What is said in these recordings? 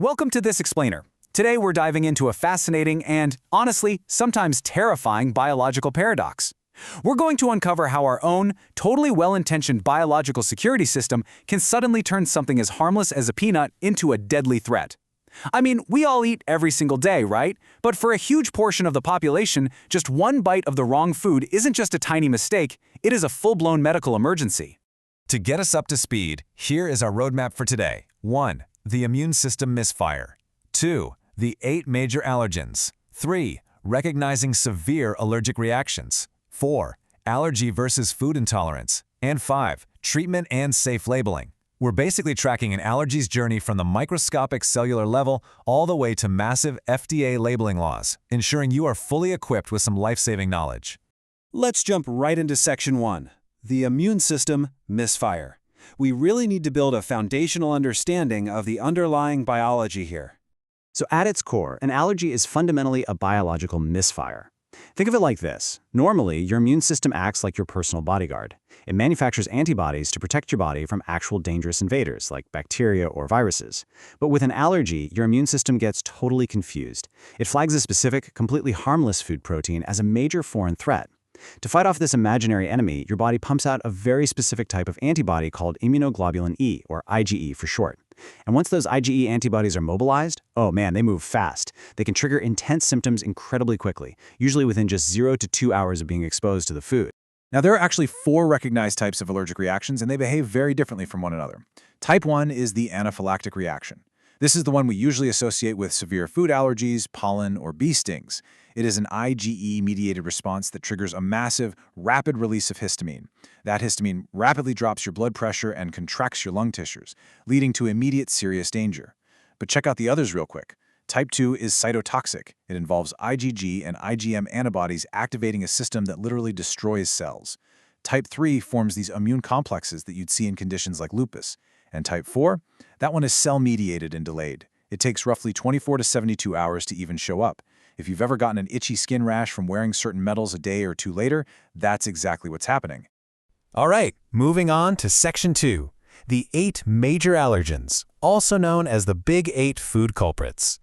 Welcome to This Explainer. Today we're diving into a fascinating and, honestly, sometimes terrifying biological paradox. We're going to uncover how our own, totally well-intentioned biological security system can suddenly turn something as harmless as a peanut into a deadly threat. I mean, we all eat every single day, right? But for a huge portion of the population, just one bite of the wrong food isn't just a tiny mistake, it is a full-blown medical emergency. To get us up to speed, here is our roadmap for today. 1. The immune system misfire. 2. The 8 major allergens. 3. Recognizing severe allergic reactions. 4. Allergy versus food intolerance. And 5. Treatment and safe labeling. We're basically tracking an allergies journey from the microscopic cellular level all the way to massive FDA labeling laws, ensuring you are fully equipped with some life-saving knowledge. Let's jump right into Section 1, the immune system misfire. We really need to build a foundational understanding of the underlying biology here. So at its core, an allergy is fundamentally a biological misfire. Think of it like this. Normally, your immune system acts like your personal bodyguard. It manufactures antibodies to protect your body from actual dangerous invaders like bacteria or viruses. But with an allergy, your immune system gets totally confused. It flags a specific, completely harmless food protein as a major foreign threat. To fight off this imaginary enemy, your body pumps out a very specific type of antibody called immunoglobulin E, or IgE for short. And once those IgE antibodies are mobilized, oh man, they move fast. They can trigger intense symptoms incredibly quickly, usually within just 0 to 2 hours of being exposed to the food. Now, there are actually 4 recognized types of allergic reactions, and they behave very differently from one another. Type 1 is the anaphylactic reaction. This is the one we usually associate with severe food allergies, pollen, or bee stings. It is an IgE-mediated response that triggers a massive, rapid release of histamine. That histamine rapidly drops your blood pressure and contracts your lung tissues, leading to immediate serious danger. But check out the others real quick. Type 2 is cytotoxic. It involves IgG and IgM antibodies activating a system that literally destroys cells. Type 3 forms these immune complexes that you'd see in conditions like lupus. And type 4, that one is cell-mediated and delayed. It takes roughly 24 to 72 hours to even show up. If you've ever gotten an itchy skin rash from wearing certain metals a day or two later, that's exactly what's happening. All right, moving on to Section 2. The 8 major allergens, also known as the Big 8 food culprits.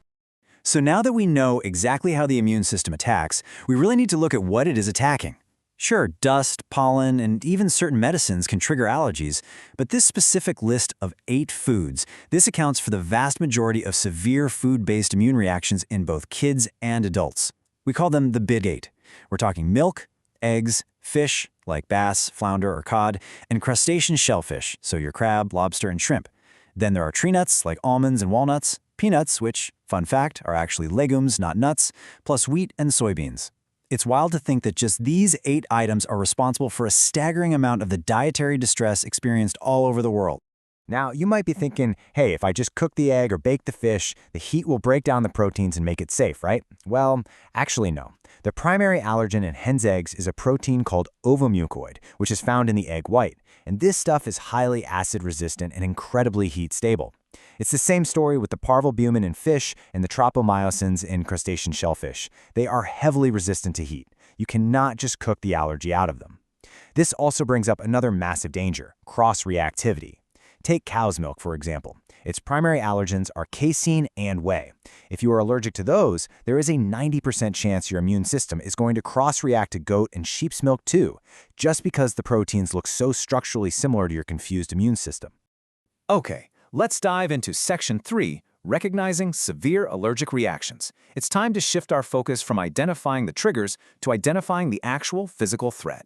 So now that we know exactly how the immune system attacks, we really need to look at what it is attacking. Sure, dust, pollen, and even certain medicines can trigger allergies, but this specific list of 8 foods, this accounts for the vast majority of severe food-based immune reactions in both kids and adults. We call them the Big 8. We're talking milk, eggs, fish, like bass, flounder, or cod, and crustacean shellfish, so your crab, lobster, and shrimp. Then there are tree nuts, like almonds and walnuts, peanuts, which, fun fact, are actually legumes, not nuts, plus wheat and soybeans. It's wild to think that just these 8 items are responsible for a staggering amount of the dietary distress experienced all over the world. Now, you might be thinking, hey, if I just cook the egg or bake the fish, the heat will break down the proteins and make it safe, right? Well, actually no. The primary allergen in hen's eggs is a protein called ovomucoid, which is found in the egg white. And this stuff is highly acid-resistant and incredibly heat-stable. It's the same story with the parvalbumin in fish and the tropomyosins in crustacean shellfish. They are heavily resistant to heat. You cannot just cook the allergy out of them. This also brings up another massive danger, cross-reactivity. Take cow's milk, for example. Its primary allergens are casein and whey. If you are allergic to those, there is a 90% chance your immune system is going to cross-react to goat and sheep's milk too, just because the proteins look so structurally similar to your confused immune system. Okay, let's dive into Section 3, recognizing severe allergic reactions. It's time to shift our focus from identifying the triggers to identifying the actual physical threat.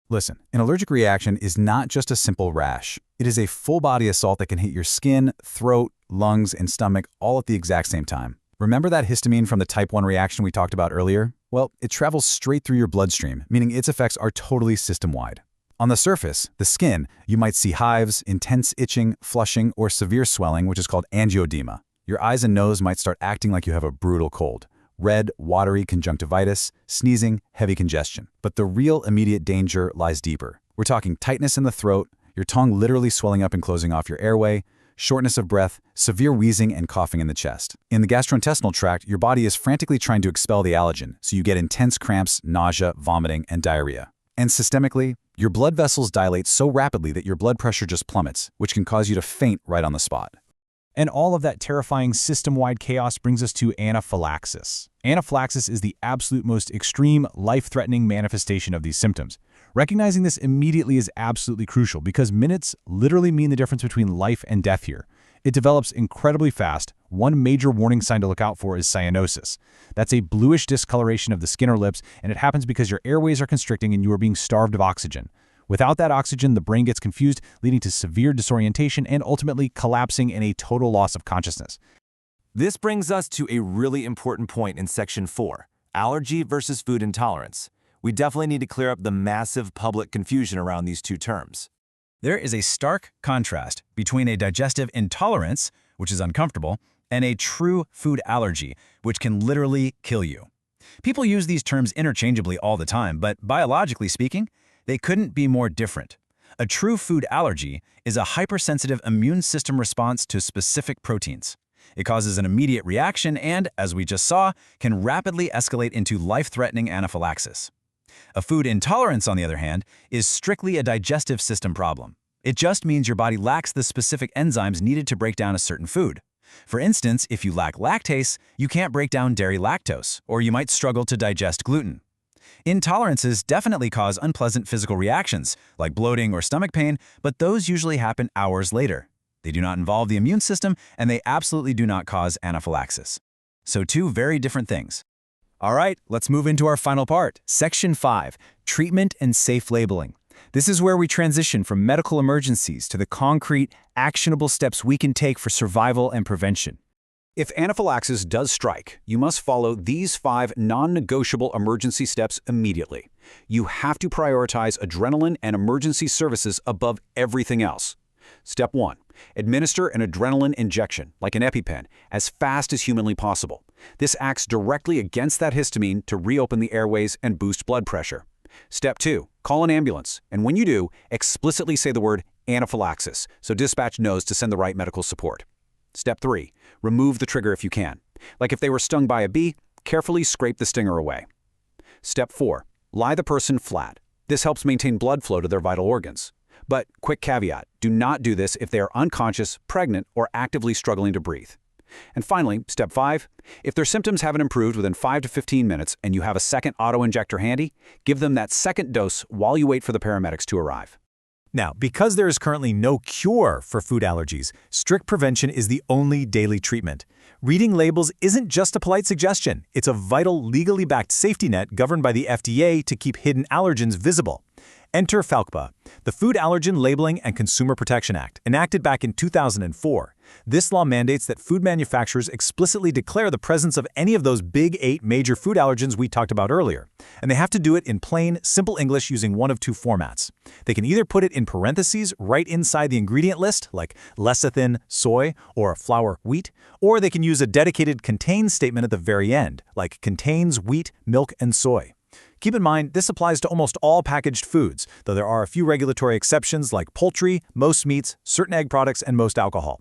Listen, an allergic reaction is not just a simple rash. It is a full-body assault that can hit your skin, throat, lungs, and stomach all at the exact same time. Remember that histamine from the type 1 reaction we talked about earlier? Well, it travels straight through your bloodstream, meaning its effects are totally system-wide. On the surface, the skin, you might see hives, intense itching, flushing, or severe swelling, which is called angioedema. Your eyes and nose might start acting like you have a brutal cold. Red, watery conjunctivitis, sneezing, heavy congestion. But the real immediate danger lies deeper. We're talking tightness in the throat, your tongue literally swelling up and closing off your airway, shortness of breath, severe wheezing, and coughing in the chest. In the gastrointestinal tract, your body is frantically trying to expel the allergen, so you get intense cramps, nausea, vomiting, and diarrhea. And systemically, your blood vessels dilate so rapidly that your blood pressure just plummets, which can cause you to faint right on the spot. And all of that terrifying system-wide chaos brings us to anaphylaxis. Anaphylaxis is the absolute most extreme, life-threatening manifestation of these symptoms. Recognizing this immediately is absolutely crucial because minutes literally mean the difference between life and death here. It develops incredibly fast. One major warning sign to look out for is cyanosis. That's a bluish discoloration of the skin or lips, and it happens because your airways are constricting and you are being starved of oxygen. Without that oxygen, the brain gets confused, leading to severe disorientation and ultimately collapsing in a total loss of consciousness. This brings us to a really important point in Section 4, allergy versus food intolerance. We definitely need to clear up the massive public confusion around these two terms. There is a stark contrast between a digestive intolerance, which is uncomfortable, and a true food allergy, which can literally kill you. People use these terms interchangeably all the time, but biologically speaking, they couldn't be more different. A true food allergy is a hypersensitive immune system response to specific proteins. It causes an immediate reaction and, as we just saw, can rapidly escalate into life-threatening anaphylaxis. A food intolerance, on the other hand, is strictly a digestive system problem. It just means your body lacks the specific enzymes needed to break down a certain food. For instance, if you lack lactase, you can't break down dairy lactose, or you might struggle to digest gluten. Intolerances definitely cause unpleasant physical reactions, like bloating or stomach pain, but those usually happen hours later. They do not involve the immune system, and they absolutely do not cause anaphylaxis. So two very different things. All right, let's move into our final part, Section 5, Treatment and Safe Labeling. This is where we transition from medical emergencies to the concrete, actionable steps we can take for survival and prevention. If anaphylaxis does strike, you must follow these 5 non-negotiable emergency steps immediately. You have to prioritize adrenaline and emergency services above everything else. Step 1. Administer an adrenaline injection, like an EpiPen, as fast as humanly possible. This acts directly against that histamine to reopen the airways and boost blood pressure. Step 2. Call an ambulance, and when you do, explicitly say the word anaphylaxis, so dispatch knows to send the right medical support. Step 3. Remove the trigger if you can. Like if they were stung by a bee, carefully scrape the stinger away. Step 4. Lie the person flat. This helps maintain blood flow to their vital organs. But quick caveat, do not do this if they are unconscious, pregnant, or actively struggling to breathe. And finally, Step 5. If their symptoms haven't improved within 5 to 15 minutes and you have a second auto-injector handy, give them that second dose while you wait for the paramedics to arrive. Now, because there is currently no cure for food allergies, strict prevention is the only daily treatment. Reading labels isn't just a polite suggestion. It's a vital, legally backed safety net governed by the FDA to keep hidden allergens visible. Enter FALCPA, the Food Allergen Labeling and Consumer Protection Act, enacted back in 2004. This law mandates that food manufacturers explicitly declare the presence of any of those big 8 major food allergens we talked about earlier. And they have to do it in plain, simple English using one of 2 formats. They can either put it in parentheses right inside the ingredient list, like lecithin, soy, or flour, wheat, or they can use a dedicated contains statement at the very end, like contains wheat, milk, and soy. Keep in mind, this applies to almost all packaged foods, though there are a few regulatory exceptions like poultry, most meats, certain egg products, and most alcohol.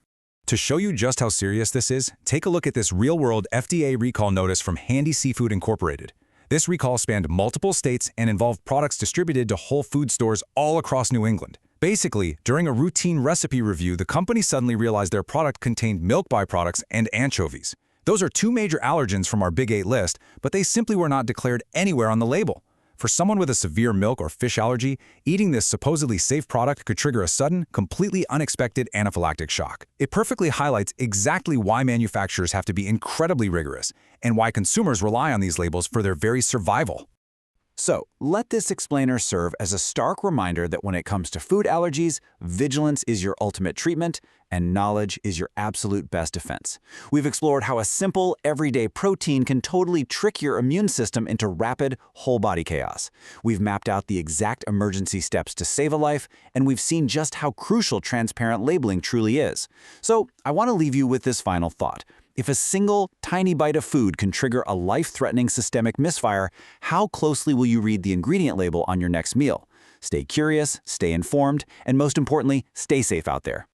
To show you just how serious this is, take a look at this real-world FDA recall notice from Handy Seafood Incorporated. This recall spanned multiple states and involved products distributed to Whole Food stores all across New England. Basically, during a routine recipe review, the company suddenly realized their product contained milk byproducts and anchovies. Those are 2 major allergens from our Big 8 list, but they simply were not declared anywhere on the label. For someone with a severe milk or fish allergy, eating this supposedly safe product could trigger a sudden, completely unexpected anaphylactic shock. It perfectly highlights exactly why manufacturers have to be incredibly rigorous and why consumers rely on these labels for their very survival. So, let this explainer serve as a stark reminder that when it comes to food allergies, vigilance is your ultimate treatment, and knowledge is your absolute best defense. We've explored how a simple, everyday protein can totally trick your immune system into rapid, whole-body chaos. We've mapped out the exact emergency steps to save a life, and we've seen just how crucial transparent labeling truly is. So, I want to leave you with this final thought. If a single, tiny bite of food can trigger a life-threatening systemic misfire, how closely will you read the ingredient label on your next meal? Stay curious, stay informed, and most importantly, stay safe out there.